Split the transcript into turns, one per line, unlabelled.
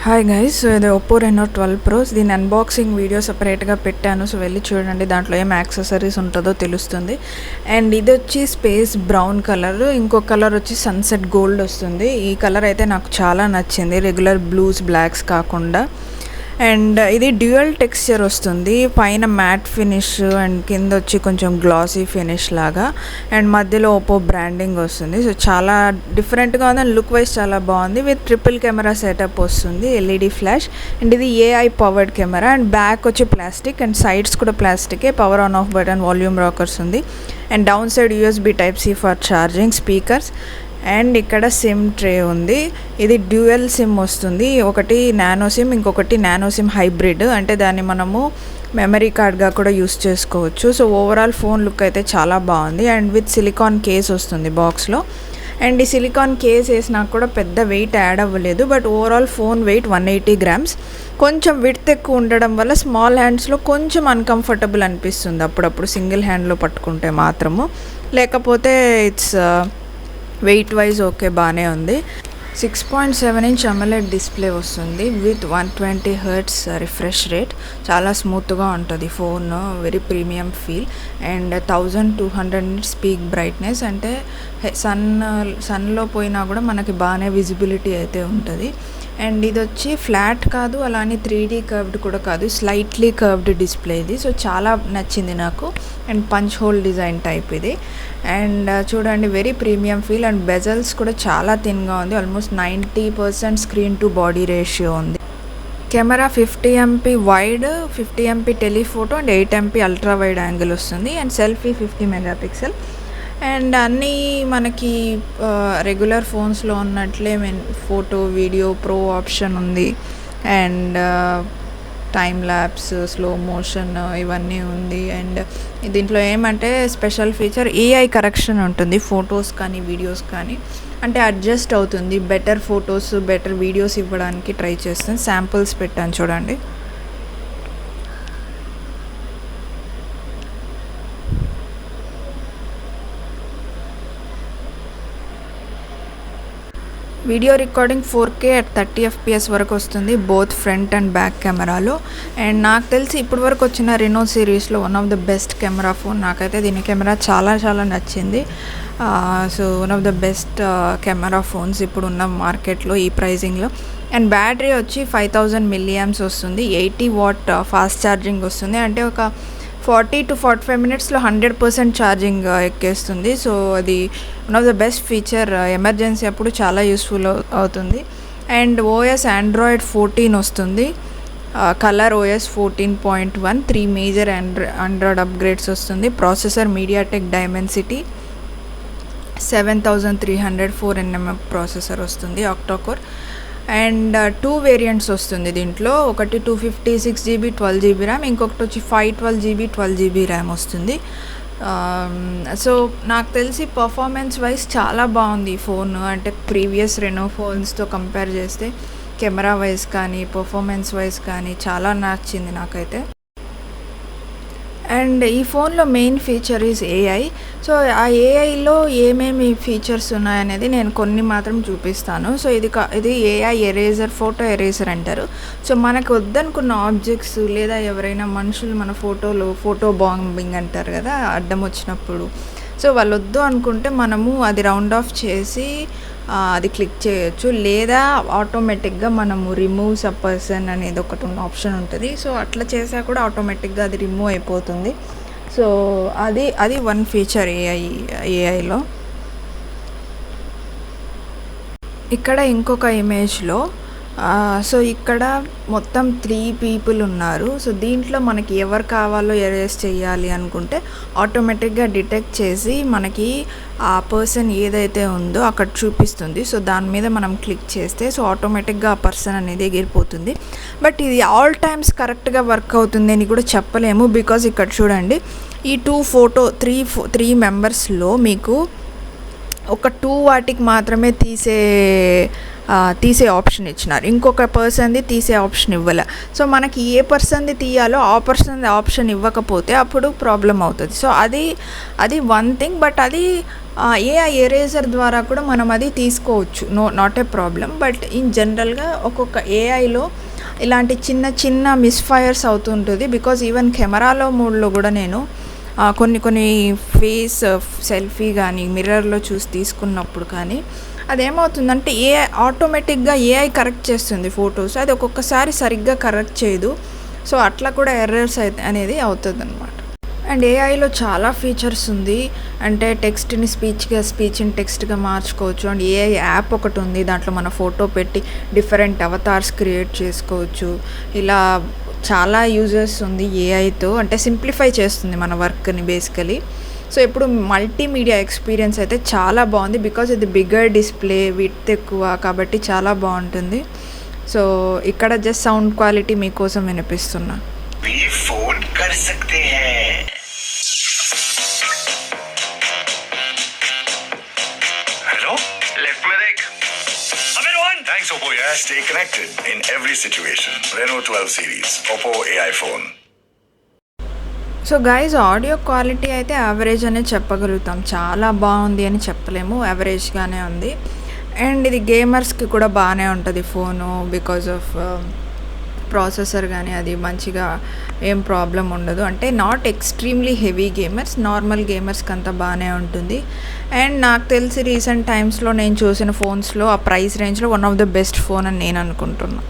Hi guys, so ఇది Oppo Reno 12 pros. దీని unboxing video సపరేట్గా పెట్టాను, సో వెళ్ళి చూడండి. దాంట్లో ఏం యాక్సెసరీస్ ఉంటుందో తెలుస్తుంది. అండ్ ఇది వచ్చి స్పేస్ బ్రౌన్ కలర్, ఇంకో కలర్ వచ్చి సన్సెట్ గోల్డ్ వస్తుంది. ఈ కలర్ అయితే నాకు చాలా నచ్చింది, రెగ్యులర్ బ్లూస్ బ్లాక్స్ కాకుండా. అండ్ ఇది డ్యూయల్ టెక్స్చర్ వస్తుంది, పైన మ్యాట్ ఫినిష్ అండ్ కింద వచ్చి కొంచెం గ్లాసీ ఫినిష్ లాగా, అండ్ మధ్యలో ఓపో బ్రాండింగ్ వస్తుంది. సో చాలా డిఫరెంట్గా ఉంది అండ్ లుక్ వైజ్ చాలా బాగుంది. విత్ ట్రిపుల్ కెమెరా సెటప్ వస్తుంది, ఎల్ఈడి ఫ్లాష్. అండ్ ఇది AI powered camera and back వచ్చి ప్లాస్టిక్ అండ్ సైడ్స్ కూడా ప్లాస్టికే. Power on off button, volume rockers ఉంది. And down side USB type C for charging, speakers. And ఇక్కడ SIM tray ఉంది. ఇది dual SIM వస్తుంది, ఒకటి నానో సిమ్, ఇంకొకటి నానో సిమ్ హైబ్రిడ్. అంటే దాన్ని మనము మెమరీ కార్డ్గా కూడా యూస్ చేసుకోవచ్చు. సో ఓవరాల్ ఫోన్ లుక్ అయితే చాలా బాగుంది. అండ్ విత్ సిలికాన్ కేస్ వస్తుంది బాక్స్లో. అండ్ ఈ సిలికాన్ కేస్ వేసినాక కూడా పెద్ద వెయిట్ యాడ్ అవ్వలేదు, but overall phone weight 180 grams. కొంచెం విడ్త్ ఎక్కువ ఉండడం వల్ల స్మాల్ హ్యాండ్స్లో కొంచెం అన్కంఫర్టబుల్ అనిపిస్తుంది అప్పుడప్పుడు, సింగిల్ హ్యాండ్లో పట్టుకుంటే మాత్రము. లేకపోతే ఇట్స్ వెయిట్ వైజ్ ఓకే, బాగానే ఉంది. 6.7 inch AMOLED డిస్ప్లే వస్తుంది విత్ 120 Hz రిఫ్రెష్ రేట్. చాలా స్మూత్గా ఉంటుంది phone, very premium feel. And 1200 nits peak brightness, అంటే సన్లో పోయినా కూడా మనకి బాగానే విజిబిలిటీ అయితే ఉంటుంది. అండ్ ఇది వచ్చి ఫ్లాట్ కాదు, అలానే 3D కర్వ్డ్ కూడా కాదు, స్లైట్లీ కర్వ్డ్ డిస్ప్లే ఇది. సో చాలా నచ్చింది నాకు. And punch hole design type ఇది. అండ్ చూడండి, very premium feel. And bezels కూడా చాలా థిన్గా ఉంది, almost 90% screen to body ratio ఉంది. Camera 50 MP wide, 50 MP telephoto and 8 MP ultra wide angle వస్తుంది. And selfie 50 MP. అండ్ అన్నీ మనకి రెగ్యులర్ ఫోన్స్లో ఉన్నట్లే ఫోటో వీడియో ప్రో ఆప్షన్ ఉంది. And time lapse, slow motion ఇవన్నీ ఉంది. అండ్ దీంట్లో ఏమంటే స్పెషల్ ఫీచర్ ఏఐ కరెక్షన్ ఉంటుంది, ఫొటోస్ కానీ వీడియోస్ కానీ. అంటే అడ్జస్ట్ అవుతుంది, బెటర్ ఫొటోస్ బెటర్ వీడియోస్ ఇవ్వడానికి ట్రై చేస్తుంది. శాంపుల్స్ పెట్టాను చూడండి. Video recording 4K at 30 FPS వరకు వస్తుంది, బోత్ ఫ్రంట్ అండ్ బ్యాక్ కెమెరాలో. అండ్ నాకు తెలిసి ఇప్పటి వరకు వచ్చిన రెనో సిరీస్లో one of the best camera phone. నాకైతే దీని కెమెరా చాలా చాలా నచ్చింది. So one of the best camera phones ఇప్పుడు ఉన్న మార్కెట్లో ఈ ప్రైజింగ్లో. అండ్ బ్యాటరీ వచ్చి 5000 mAh వస్తుంది, 80 watt ఫాస్ట్ ఛార్జింగ్ వస్తుంది. అంటే ఒక 40 to 45 minutesలో 100% ఛార్జింగ్ ఎక్కేస్తుంది. సో అది one of the best feature, emergency అప్పుడు చాలా యూస్ఫుల్ అవుతుంది. అండ్ ఓఎస్ ఆండ్రాయిడ్ 14 వస్తుంది, colour OS 14.1, 3 major Android upgrades వస్తుంది. Processor MediaTek Dimensity 7300 4nm processor వస్తుంది, ఆక్టా కోర్. అండ్ 2 వేరియంట్స్ వస్తుంది దీంట్లో, ఒకటి 256GB 12GB ర్యామ్, ఇంకొకటి వచ్చి 512GB 12GB ర్యామ్ వస్తుంది. సో నాకు తెలిసి పర్ఫార్మెన్స్ వైజ్ చాలా బాగుంది ఈ ఫోన్. అంటే ప్రీవియస్ రెనో ఫోన్స్తో కంపేర్ చేస్తే కెమెరా వైజ్ కానీ పర్ఫార్మెన్స్ వైజ్ కానీ చాలా నచ్చింది నాకైతే. అండ్ ఈ ఫోన్లో main feature is AI. So ఆ ఏఐలో ఏమేమి ఫీచర్స్ ఉన్నాయనేది నేను కొన్ని మాత్రం చూపిస్తాను. సో ఇది ఏఐ ఎరేజర్, ఫోటో ఎరేజర్ అంటారు. సో మనకు వద్దనుకున్న ఆబ్జెక్ట్స్ లేదా ఎవరైనా మనుషులు మన ఫోటో బాంబింగ్ అంటారు కదా, అడ్డం వచ్చినప్పుడు. సో వాళ్ళు వద్దు అనుకుంటే మనము అది రౌండ్ ఆఫ్ చేసి అది క్లిక్ చేయొచ్చు, లేదా ఆటోమేటిక్గా మనము రిమూవ్స్ అ పర్సన్ అనేది ఒకటి ఆప్షన్ ఉంటుంది. సో అట్లా చేసా కూడా ఆటోమేటిక్గా అది రిమూవ్ అయిపోతుంది. సో అది వన్ ఫీచర్ ఏఐలో. ఇక్కడ ఇంకొక ఇమేజ్లో సో ఇక్కడ మొత్తం 3 people ఉన్నారు. సో దీంట్లో మనకి ఎవరు కావాలో ఎరేజ్ చేయాలి అనుకుంటే ఆటోమేటిక్గా డిటెక్ట్ చేసి మనకి ఆ పర్సన్ ఏదైతే ఉందో అక్కడ చూపిస్తుంది. సో దాని మీద మనం క్లిక్ చేస్తే సో ఆటోమేటిక్గా ఆ పర్సన్ అనేది ఎగిరిపోతుంది. బట్ ఇది ఆల్ టైమ్స్ కరెక్ట్గా వర్క్ అవుతుంది అని కూడా చెప్పలేము, బికాజ్ ఇక్కడ చూడండి, ఈ 3 మెంబర్స్లో మీకు ఒక 2 వాటికి మాత్రమే తీసే తీసే ఆప్షన్ ఇచ్చినారు, ఇంకొక పర్సన్ది తీసే ఆప్షన్ ఇవ్వలే. సో మనకి ఏ పర్సన్ది తీయాలో ఆ పర్సన్ది ఆప్షన్ ఇవ్వకపోతే అప్పుడు ప్రాబ్లం అవుతుంది. సో అది వన్ థింగ్. బట్ అది ఏఐ ఎరేజర్ ద్వారా కూడా మనం అది తీసుకోవచ్చు, not a problem. But in జనరల్గా ఒక్కొక్క ఏఐలో ఇలాంటి చిన్న చిన్న మిస్ఫైర్స్ అవుతుంటుంది. బికాజ్ ఈవెన్ కెమెరాలో మోడ్లో కూడా నేను కొన్ని ఫేస్ సెల్ఫీ కానీ మిర్రర్లో చూసి తీసుకున్నప్పుడు కానీ అదేమవుతుందంటే ఏఐ ఆటోమేటిక్గా ఏఐ కరెక్ట్ చేస్తుంది ఫొటోస్, అది ఒక్కొక్కసారి సరిగ్గా కరెక్ట్ చేయదు. సో అట్లా కూడా ఎర్రర్స్ అనేది అవుతుంది అనమాట. అండ్ ఏఐలో చాలా ఫీచర్స్ ఉంది. అంటే టెక్స్ట్ని స్పీచ్ని టెక్స్ట్గా మార్చుకోవచ్చు. అండ్ ఏఐ యాప్ ఒకటి ఉంది, దాంట్లో మన ఫోటో పెట్టి డిఫరెంట్ అవతార్స్ క్రియేట్ చేసుకోవచ్చు. ఇలా చాలా యూజెస్ ఉంది ఏఐతో. అంటే సింప్లిఫై చేస్తుంది మన వర్క్ని బేసికలీ. సో ఇప్పుడు మల్టీమీడియా ఎక్స్పీరియన్స్ అయితే చాలా బాగుంది. బికాజ్ ఇది బిగ్గర్ డిస్ప్లే, విడ్త్ ఎక్కువ కాబట్టి చాలా బాగుంటుంది. సో ఇక్కడ జస్ట్ సౌండ్ క్వాలిటీ మీకోసం వినిపిస్తున్నా.
Thanks Oppo, yeah. Stay connected in every situation. Reno 12 series, Oppo AI phone.
So guys audio quality అయితే యావరేజ్ అనే చెప్పగలుగుతాం, చాలా బాగుంది అని చెప్పలేము, యావరేజ్గానే ఉంది. అండ్ ఇది గేమర్స్కి కూడా బాగానే ఉంటుంది ఫోను. బికాజ్ ఆఫ్ ప్రాసెసర్ కానీ అది మంచిగా ఏం ప్రాబ్లం ఉండదు. అంటే not extremely heavy gamers, normal గేమర్స్కి అంతా బాగానే ఉంటుంది. అండ్ నాకు తెలిసి రీసెంట్ టైమ్స్లో నేను చూసిన ఫోన్స్లో ఆ ప్రైస్ రేంజ్లో one of the best phone అని నేను అనుకుంటున్నాను.